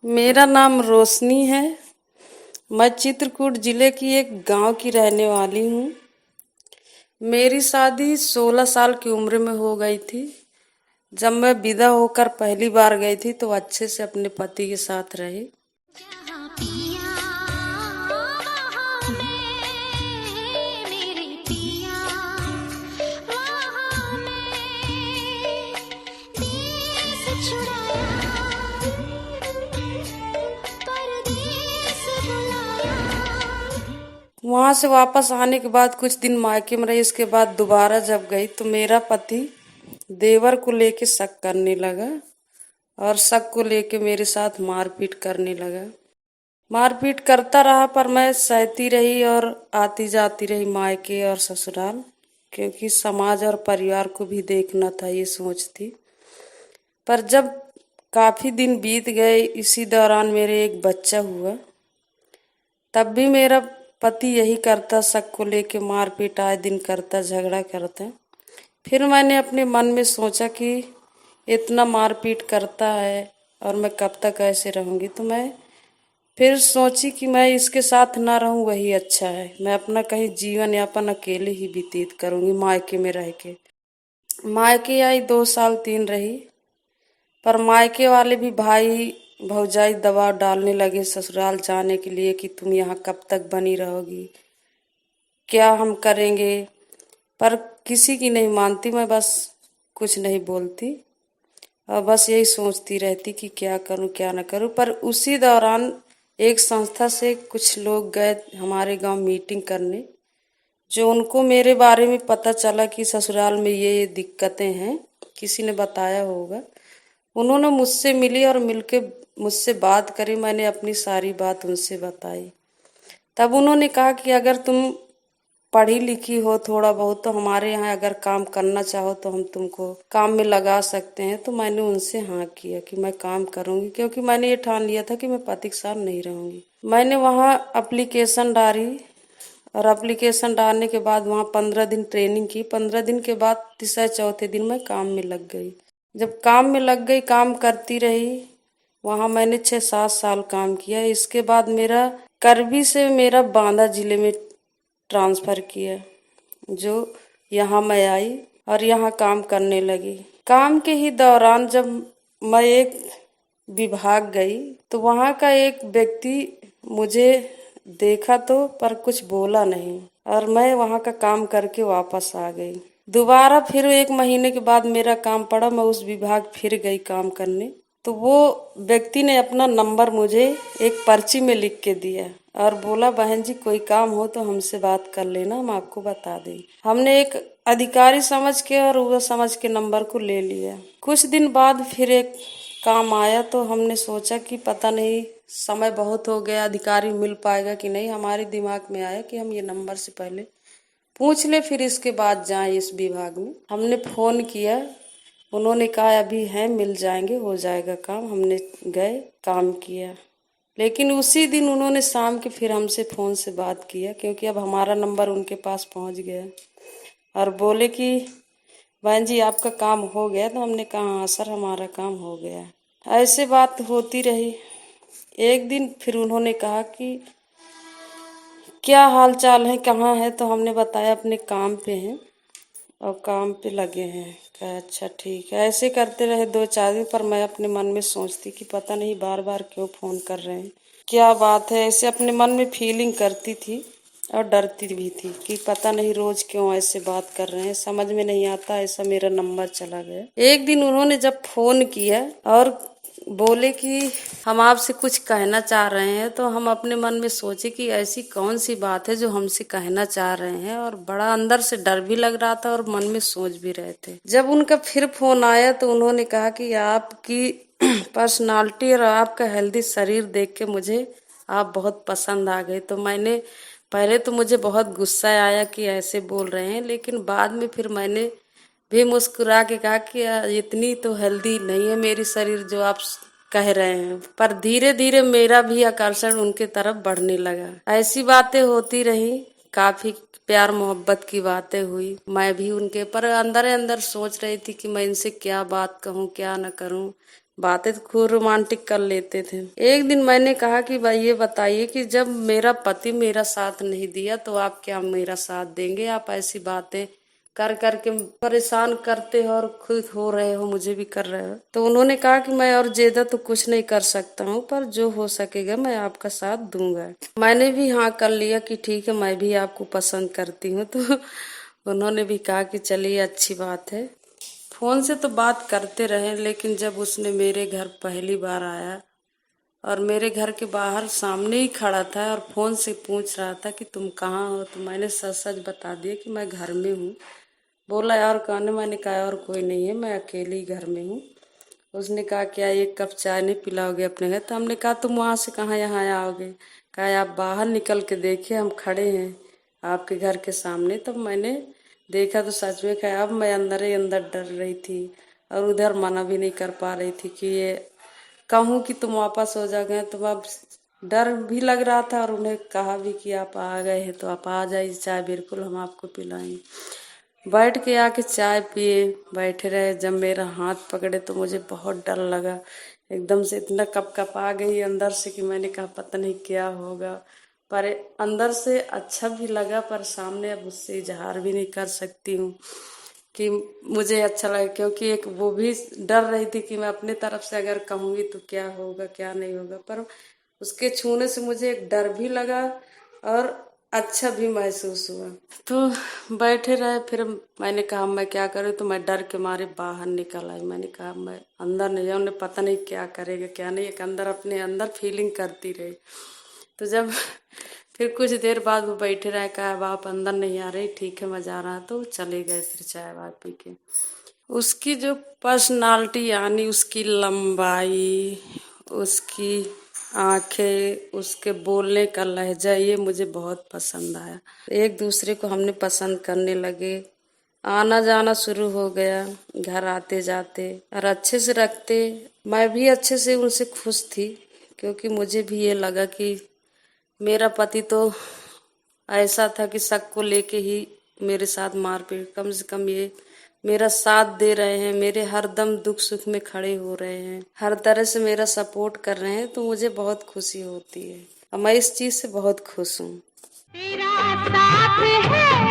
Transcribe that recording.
मेरा नाम रोशनी है। मैं चित्रकूट जिले की एक गांव की रहने वाली हूँ। मेरी शादी 16 साल की उम्र में हो गई थी। जब मैं विदा होकर पहली बार गई थी तो अच्छे से अपने पति के साथ रही। वहां से वापस आने के बाद कुछ दिन मायके में रही। इसके बाद दोबारा जब गई तो मेरा पति देवर को लेके शक करने लगा और शक को लेके मेरे साथ मारपीट करने लगा। मारपीट करता रहा पर मैं सहती रही और आती जाती रही मायके और ससुराल, क्योंकि समाज और परिवार को भी देखना था, ये सोच थी। पर जब काफी दिन बीत गए, इसी दौरान मेरे एक बच्चा हुआ। तब भी मेरा पति यही करता, शक को लेके मारपीट आए दिन करता, झगड़ा करता। फिर मैंने अपने मन में सोचा कि इतना मारपीट करता है और मैं कब तक ऐसे रहूंगी, तो मैं फिर सोची कि मैं इसके साथ ना रहूं, वही अच्छा है। मैं अपना कहीं जीवन यापन अकेले ही व्यतीत करूंगी मायके में रह के। मायके आई 2 साल 3 रही, पर मायके वाले भी भाई भौजाई दबाव डालने लगे ससुराल जाने के लिए कि तुम यहाँ कब तक बनी रहोगी, क्या हम करेंगे। पर किसी की नहीं मानती, मैं बस कुछ नहीं बोलती और बस यही सोचती रहती कि क्या करूं क्या ना करूं। पर उसी दौरान एक संस्था से कुछ लोग गए हमारे गांव मीटिंग करने, जो उनको मेरे बारे में पता चला कि ससुराल में ये दिक्कतें हैं, किसी ने बताया होगा। उन्होंने मुझसे मिली और मिलके मुझसे बात करी। मैंने अपनी सारी बात उनसे बताई। तब उन्होंने कहा कि अगर तुम पढ़ी लिखी हो थोड़ा बहुत, तो हमारे यहाँ अगर काम करना चाहो तो हम तुमको काम में लगा सकते हैं। तो मैंने उनसे हाँ किया कि मैं काम करूंगी, क्योंकि मैंने ये ठान लिया था कि मैं पति के साथ नहीं रहूंगी। मैंने वहाँ एप्लीकेशन डाली और एप्लीकेशन डालने के बाद वहाँ 15 दिन ट्रेनिंग की। 15 दिन के बाद तीसरे चौथे दिन मैं काम में लग गई। जब काम में लग गई, काम करती रही, वहाँ मैंने 6-7 साल काम किया। इसके बाद मेरा करबी से मेरा बांदा जिले में ट्रांसफर किया, जो यहाँ मैं आई और यहाँ काम करने लगी। काम के ही दौरान जब मैं एक विभाग गई तो वहाँ का एक व्यक्ति मुझे देखा तो पर कुछ बोला नहीं और मैं वहाँ का काम करके वापस आ गई। दोबारा फिर 1 महीने के बाद मेरा काम पड़ा, मैं उस विभाग फिर गई काम करने। तो वो व्यक्ति ने अपना नंबर मुझे एक पर्ची में लिख के दिया और बोला, बहन जी कोई काम हो तो हमसे बात कर लेना, हम आपको बता दें। हमने एक अधिकारी समझ के और वो समझ के नंबर को ले लिया। कुछ दिन बाद फिर एक काम आया तो हमने सोचा कि पता नहीं समय बहुत हो गया, अधिकारी मिल पाएगा कि नहीं। हमारे दिमाग में आया कि हम ये नंबर से पहले पूछ ले, फिर इसके बाद जाएं इस विभाग में। हमने फोन किया, उन्होंने कहा अभी हैं, मिल जाएंगे, हो जाएगा काम। हमने गए, काम किया। लेकिन उसी दिन उन्होंने शाम के फिर हमसे फोन से बात किया, क्योंकि अब हमारा नंबर उनके पास पहुंच गया, और बोले कि बहन जी आपका काम हो गया। तो हमने कहा हाँ सर हमारा काम हो गया। ऐसे बात होती रही। एक दिन फिर उन्होंने कहा कि क्या हाल चाल है, कहाँ है। तो हमने बताया अपने काम पे हैं और काम पे लगे हैं। कहा अच्छा ठीक है। ऐसे करते रहे 2-4 दिन, पर मैं अपने मन में सोचती कि पता नहीं बार बार क्यों फोन कर रहे हैं, क्या बात है। ऐसे अपने मन में फीलिंग करती थी और डरती भी थी कि पता नहीं रोज क्यों ऐसे बात कर रहे हैं, समझ में नहीं आता। ऐसा मेरा नंबर चला गया। एक दिन उन्होंने जब फोन किया और बोले कि हम आपसे कुछ कहना चाह रहे हैं, तो हम अपने मन में सोचे कि ऐसी कौन सी बात है जो हमसे कहना चाह रहे हैं, और बड़ा अंदर से डर भी लग रहा था और मन में सोच भी रहे थे। जब उनका फिर फोन आया तो उन्होंने कहा कि आपकी पर्सनालिटी और आपका हेल्दी शरीर देख के मुझे आप बहुत पसंद आ गए। तो मैंने पहले तो मुझे बहुत गुस्सा आया कि ऐसे बोल रहे हैं, लेकिन बाद में फिर मैंने भी मुस्कुरा के कहा कि इतनी तो हेल्दी नहीं है मेरी शरीर जो आप कह रहे हैं। पर धीरे धीरे मेरा भी आकर्षण उनके तरफ बढ़ने लगा। ऐसी बातें होती रही, काफी प्यार मोहब्बत की बातें हुई। मैं भी उनके पर अंदर अंदर सोच रही थी कि मैं इनसे क्या बात कहूँ क्या न करूँ, बातें तो खूब रोमांटिक कर लेते थे। एक दिन मैंने कहा कि भाई ये बताइए कि जब मेरा पति मेरा साथ नहीं दिया तो आप क्या मेरा साथ देंगे? आप ऐसी बातें कर करके परेशान करते हो और खुद हो रहे हो, मुझे भी कर रहे हो। तो उन्होंने कहा कि मैं और ज्यादा तो कुछ नहीं कर सकता हूँ, पर जो हो सकेगा मैं आपका साथ दूंगा। मैंने भी हाँ कर लिया कि ठीक है, मैं भी आपको पसंद करती हूँ। तो उन्होंने भी कहा कि चलिए अच्छी बात है। फोन से तो बात करते रहे, लेकिन जब उसने मेरे घर पहली बार आया और मेरे घर के बाहर सामने ही खड़ा था और फोन से पूछ रहा था कि तुम कहाँ हो, तो मैंने सच सच बता दिया कि मैं घर में हूँ। बोला यार कौन है? मैंने कहा और कोई नहीं है, मैं अकेली घर में हूँ। उसने कहा क्या एक कप चाय नहीं पिलाओगे अपने घर? तो हमने कहा तुम वहां से कहाँ यहाँ आओगे? कहा आप बाहर निकल के देखिए, हम खड़े हैं आपके घर के सामने। तब मैंने देखा तो सच में कहा, अब मैं अंदर ही अंदर डर रही थी और उधर मना भी नहीं कर पा रही थी कि ये कहूँ कि तुम वापस हो जाओगे। तो अब डर भी लग रहा था और उन्हें कहा भी कि आप आ गए हैं तो आप आ जाइए, चाय बिल्कुल हम आपको पिलाएंगे। बैठ के आके चाय पिए, बैठे रहे। जब मेरा हाथ पकड़े तो मुझे बहुत डर लगा, एकदम से इतना कपकपा गई अंदर से कि मैंने कहा पता नहीं क्या होगा। पर अंदर से अच्छा भी लगा, पर सामने अब उससे इजहार भी नहीं कर सकती हूँ कि मुझे अच्छा लगा, क्योंकि एक वो भी डर रही थी कि मैं अपने तरफ से अगर कहूंगी तो क्या होगा क्या नहीं होगा। पर उसके छूने से मुझे एक डर भी लगा और अच्छा भी महसूस हुआ। तो बैठे रहे, फिर मैंने कहा मैं क्या करूँ? तो मैं डर के मारे बाहर निकल आई। मैंने कहा मैं अंदर नहीं जाऊँ, उन्हें पता नहीं क्या करेगा क्या नहीं। एक अंदर अपने अंदर फीलिंग करती रही। तो जब फिर कुछ देर बाद वो बैठे रहे, कहा अब आप अंदर नहीं आ रही, ठीक है मैं जा रहा। तो चले गए फिर चाय वाय पी के। उसकी जो पर्सनालिटी, यानी उसकी लंबाई, उसकी आंखें, उसके बोलने का लहजा, ये मुझे बहुत पसंद आया। एक दूसरे को हमने पसंद करने लगे, आना जाना शुरू हो गया, घर आते जाते और अच्छे से रखते। मैं भी अच्छे से उनसे खुश थी, क्योंकि मुझे भी ये लगा कि मेरा पति तो ऐसा था कि सबको लेके ही मेरे साथ मारपीट, कम से कम ये मेरा साथ दे रहे हैं, मेरे हर दम दुख सुख में खड़े हो रहे हैं, हर तरह से मेरा सपोर्ट कर रहे हैं। तो मुझे बहुत खुशी होती है और मैं इस चीज से बहुत खुश हूँ। तेरा साथ है।